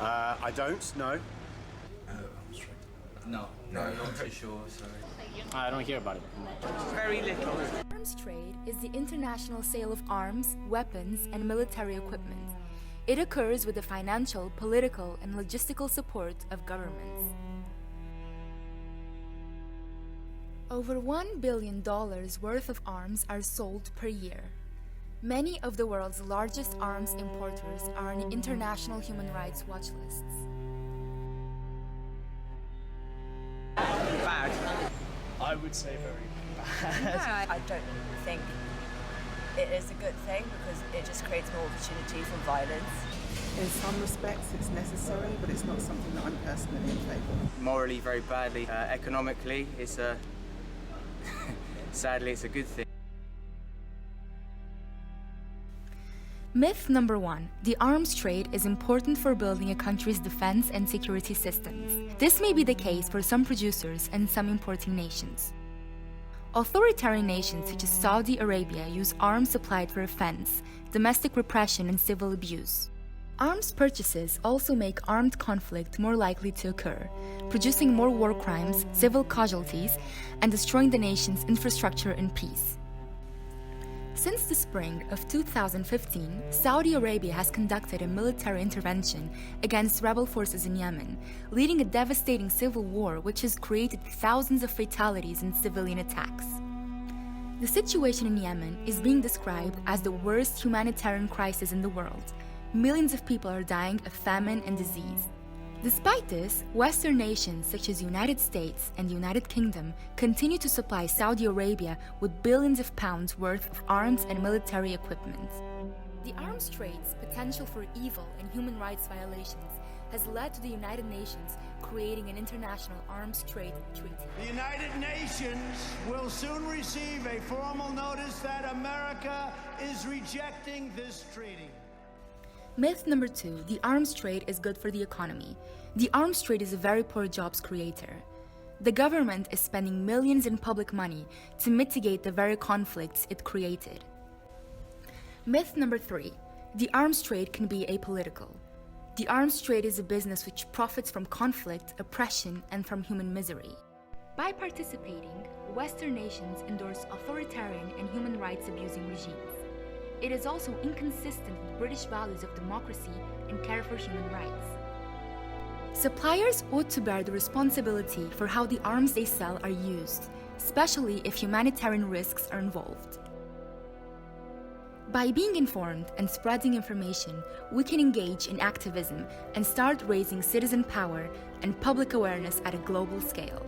I don't know. No, I'm not too sure, sorry. I don't hear about it much. Very little. Arms trade is the international sale of arms, weapons, and military equipment. It occurs with the financial, political, and logistical support of governments. Over $1 billion worth of arms are sold per year. Many of the world's largest arms importers are on international human rights watch lists. Bad. I would say very bad. No, I don't think it is a good thing because it just creates more opportunity for violence. In some respects it's necessary, but it's not something that I'm personally in favour of. Morally, very badly. Economically, it's a... sadly, it's a good thing. Myth number 1. The arms trade is important for building a country's defense and security systems. This may be the case for some producers and some importing nations. Authoritarian nations such as Saudi Arabia use arms supplied for offense, domestic repression, and civil abuse. Arms purchases also make armed conflict more likely to occur, producing more war crimes, civil casualties, and destroying the nation's infrastructure in peace. Since the spring of 2015, Saudi Arabia has conducted a military intervention against rebel forces in Yemen, leading a devastating civil war which has created thousands of fatalities and civilian attacks. The situation in Yemen is being described as the worst humanitarian crisis in the world. Millions of people are dying of famine and disease. Despite this, Western nations such as the United States and the United Kingdom continue to supply Saudi Arabia with billions of pounds worth of arms and military equipment. The arms trade's potential for evil and human rights violations has led to the United Nations creating an international arms trade treaty. The United Nations will soon receive a formal notice that America is rejecting this treaty. Myth number 2. The arms trade is good for the economy. The arms trade is a very poor jobs creator. The government is spending millions in public money to mitigate the very conflicts it created. Myth number 3. The arms trade can be apolitical. The arms trade is a business which profits from conflict, oppression, and from human misery. By participating, Western nations endorse authoritarian and human rights abusing regimes. It is also inconsistent with British values of democracy and care for human rights. Suppliers ought to bear the responsibility for how the arms they sell are used, especially if humanitarian risks are involved. By being informed and spreading information, we can engage in activism and start raising citizen power and public awareness at a global scale.